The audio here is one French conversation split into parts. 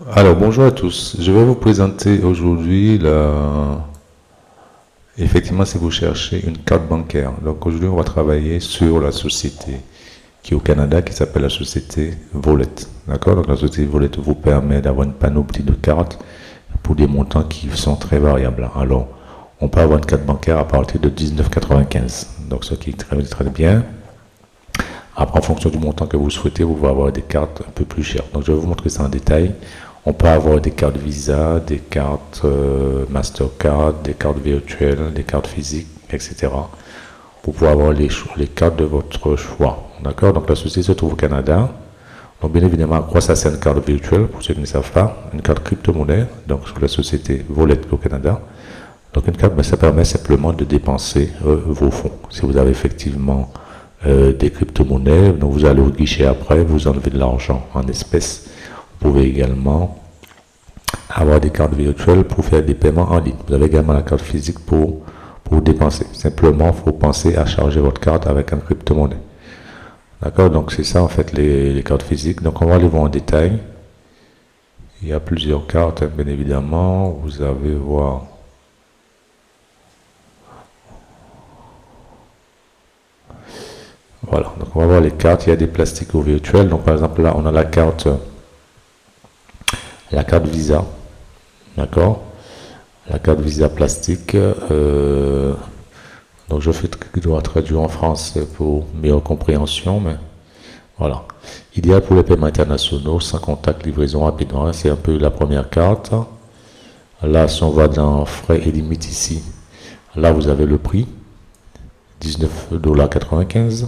Alors, bonjour à tous. Je vais vous présenter aujourd'hui effectivement, si vous cherchez une carte bancaire. Donc, aujourd'hui, on va travailler sur la société qui est au Canada, qui s'appelle la société Volet. D'accord? Donc, la société Volet vous permet d'avoir une panoplie de cartes pour des montants qui sont très variables. Alors, on peut avoir une carte bancaire à partir de 19,95. Donc, ce qui est très, très bien. Après, en fonction du montant que vous souhaitez, vous pouvez avoir des cartes un peu plus chères. Donc, je vais vous montrer ça en détail. On peut avoir des cartes Visa, des cartes Mastercard, des cartes virtuelles, des cartes physiques, etc. Pour pouvoir avoir les cartes de votre choix. D'accord? Donc, la société se trouve au Canada. Donc, bien évidemment, quoi ça, c'est une carte virtuelle, pour ceux qui ne savent pas, une carte crypto-monnaie, donc sur la société Volet au Canada. Donc, une carte, ben, ça permet simplement de dépenser vos fonds. Si vous avez effectivement des crypto-monnaies, donc vous allez au guichet après, vous enlevez de l'argent en espèces. Vous pouvez également avoir des cartes virtuelles pour faire des paiements en ligne. Vous avez également la carte physique pour dépenser. Simplement, il faut penser à charger votre carte avec un crypto-monnaie. D'accord? Donc, c'est ça, en fait, les cartes physiques. Donc, on va aller voir en détail. Il y a plusieurs cartes, bien évidemment. Vous allez voir. Voilà. Donc, on va voir les cartes. Il y a des plastiques ou virtuels. Donc, par exemple, là, on a la carte Visa. D'accord? La carte Visa plastique. Donc je dois traduire en français pour meilleure compréhension, mais voilà. Idéal pour les paiements internationaux, sans contact, livraison rapide. C'est un peu la première carte. Là, si on va dans frais et limites ici, là vous avez le prix, 19,95 $.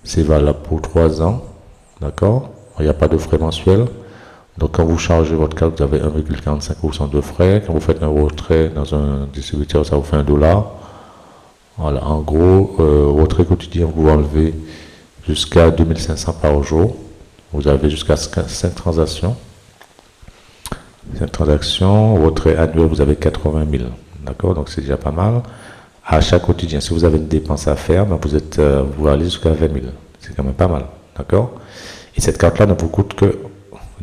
C'est valable pour 3 ans. D'accord? Il n'y a pas de frais mensuels. Donc quand vous chargez votre carte, vous avez 1,45% de frais. Quand vous faites un retrait dans un distributeur, ça vous fait $1. Voilà, en gros, retrait quotidien, vous pouvez enlever jusqu'à 2500 par jour. Vous avez jusqu'à 5 transactions. 5 transactions, retrait annuel, vous avez 80 000. D'accord? Donc c'est déjà pas mal. Achat quotidien, si vous avez une dépense à faire, ben vous allez jusqu'à 20 000. C'est quand même pas mal. D'accord? Et cette carte-là ne vous coûte que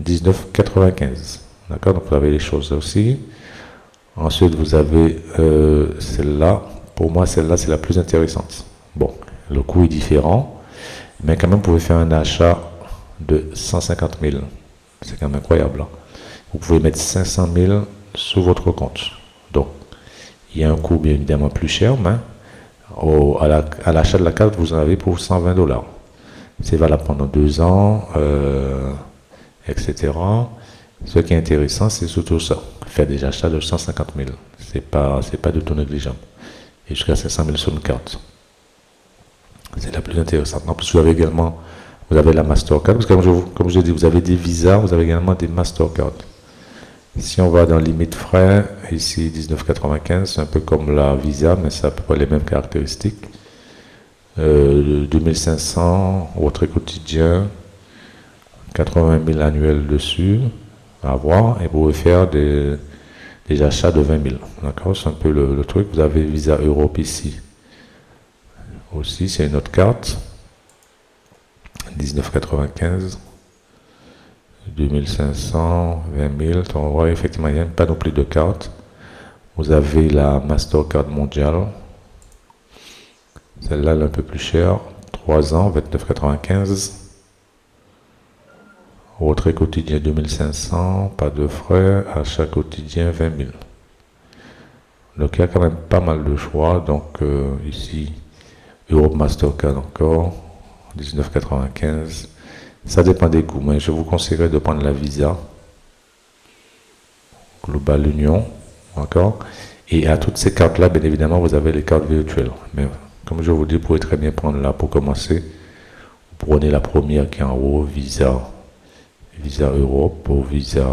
19,95. D'accord? Donc vous avez les choses aussi. Ensuite, vous avez celle-là. Pour moi, celle-là, c'est la plus intéressante. Bon, le coût est différent, mais quand même, vous pouvez faire un achat de 150 000. C'est quand même incroyable. Hein. Vous pouvez mettre 500 000 sur votre compte. Donc, il y a un coût bien évidemment plus cher, mais à l'achat de la carte, vous en avez pour 120 $. C'est valable pendant 2 ans, etc. Ce qui est intéressant, c'est surtout ça. Faire des achats de 150 000. C'est pas du tout négligeable. Et jusqu'à 500 000 sur une carte. C'est la plus intéressante. En plus, vous avez la Mastercard, parce que comme je dis, vous avez des visas, vous avez également des Mastercard. Si on va dans limite frais, ici 19,95, c'est un peu comme la Visa, mais ça a à peu près les mêmes caractéristiques. 2500, retrait quotidien, 80 000 annuels dessus, à voir, et vous pouvez faire des achats de 20 000. D'accord? C'est un peu le truc. Vous avez Visa Europe ici. Aussi, c'est une autre carte. 19,95. 2500, 20 000. Donc, on voit effectivement, il y a une panoplie de cartes. Vous avez la Mastercard mondiale. Celle-là, elle est un peu plus chère. 3 ans, 29,95. Retrait quotidien 2500, pas de frais. Achat quotidien 20 000. Donc il y a quand même pas mal de choix. Donc ici, Europe Mastercard encore, 19,95. Ça dépend des coûts, mais je vous conseillerais de prendre la Visa, Global Union, d'accord. Et à toutes ces cartes-là, bien évidemment, vous avez les cartes virtuelles. Mais comme je vous dis, vous pouvez très bien prendre là pour commencer. Vous prenez la première qui est en haut, Visa Europe ou Visa.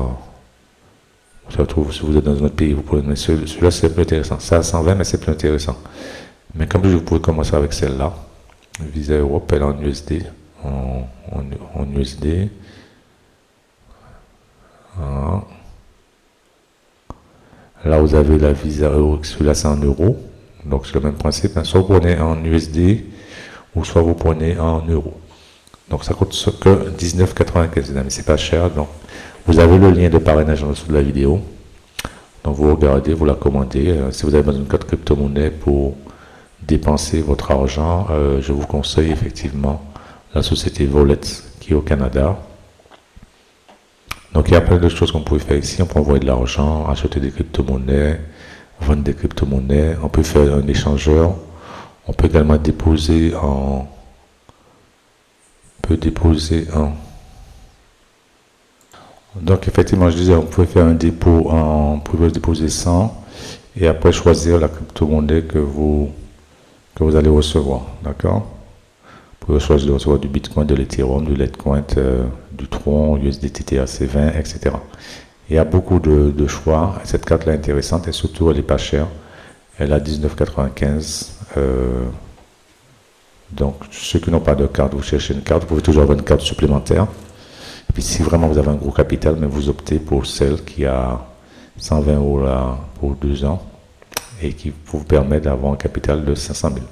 Ça se trouve, si vous êtes dans un autre pays, vous prenez celui-là, c'est plus intéressant. Ça à 120, mais c'est plus intéressant. Mais comme je vous pouvez commencer avec celle-là, Visa Europe, elle est en USD. En USD. Voilà. Là, vous avez la Visa Euro, celui-là, c'est en euros. Donc, c'est le même principe. Soit vous prenez en USD, ou soit vous prenez en euros. Donc, ça coûte que 19,95, mais c'est pas cher. Donc, Vous avez le lien de parrainage en dessous de la vidéo. Donc vous regardez, vous la commandez. Si vous avez besoin d'une carte crypto-monnaie pour dépenser votre argent, je vous conseille effectivement la société Volet qui est au Canada. Donc il y a plein de choses qu'on peut faire ici. On peut envoyer de l'argent, acheter des crypto-monnaies, vendre des crypto-monnaies. On peut faire un échangeur. On peut également déposer en... Donc effectivement, je disais, on peut faire un dépôt en... On peut déposer 100 et après choisir la crypto-monnaie que vous allez recevoir. D'accord? Vous pouvez choisir de recevoir du Bitcoin, de l'Ethereum, du Litecoin, du Tron, USDT, TRC20, etc. Il y a beaucoup de choix. Cette carte-là est intéressante et surtout, elle n'est pas chère. Elle a 19,95. Donc, ceux qui n'ont pas de carte, vous cherchez une carte, vous pouvez toujours avoir une carte supplémentaire. Et puis, si vraiment vous avez un gros capital, mais vous optez pour celle qui a 120 € là pour 2 ans et qui vous permet d'avoir un capital de 500 000.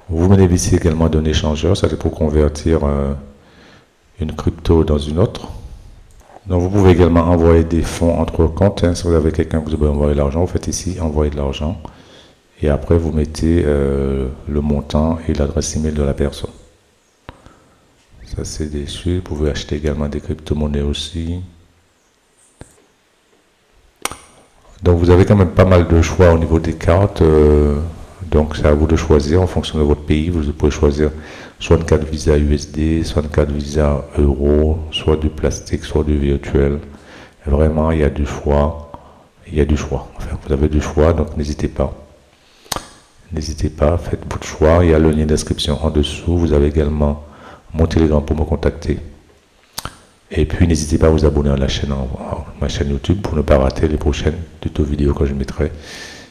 Vous bénéficiez également d'un échangeur, c'est pour convertir une crypto dans une autre. Donc vous pouvez également envoyer des fonds entre comptes. Si vous avez quelqu'un que vous avez envoyé de l'argent, vous faites ici envoyer de l'argent. Et après vous mettez le montant et l'adresse email de la personne. Ça c'est dessus. Vous pouvez acheter également des crypto-monnaies aussi. Donc vous avez quand même pas mal de choix au niveau des cartes. Donc c'est à vous de choisir en fonction de votre pays. Vous pouvez choisir soit une carte Visa USD, soit une carte Visa Euro, soit du plastique, soit du virtuel. Vraiment, il y a du choix. Il y a du choix. Enfin, vous avez du choix, donc n'hésitez pas. N'hésitez pas, faites votre choix. Il y a le lien d'inscription en dessous. Vous avez également mon Telegram pour me contacter. Et puis n'hésitez pas à vous abonner à ma chaîne YouTube pour ne pas rater les prochaines tutos vidéos que je mettrai.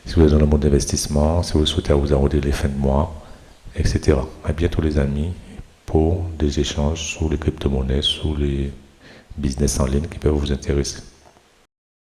Si vous êtes dans le monde d'investissement, si vous souhaitez vous arronder les fins de mois, etc. À bientôt les amis pour des échanges sur les crypto-monnaies, sur les business en ligne qui peuvent vous intéresser.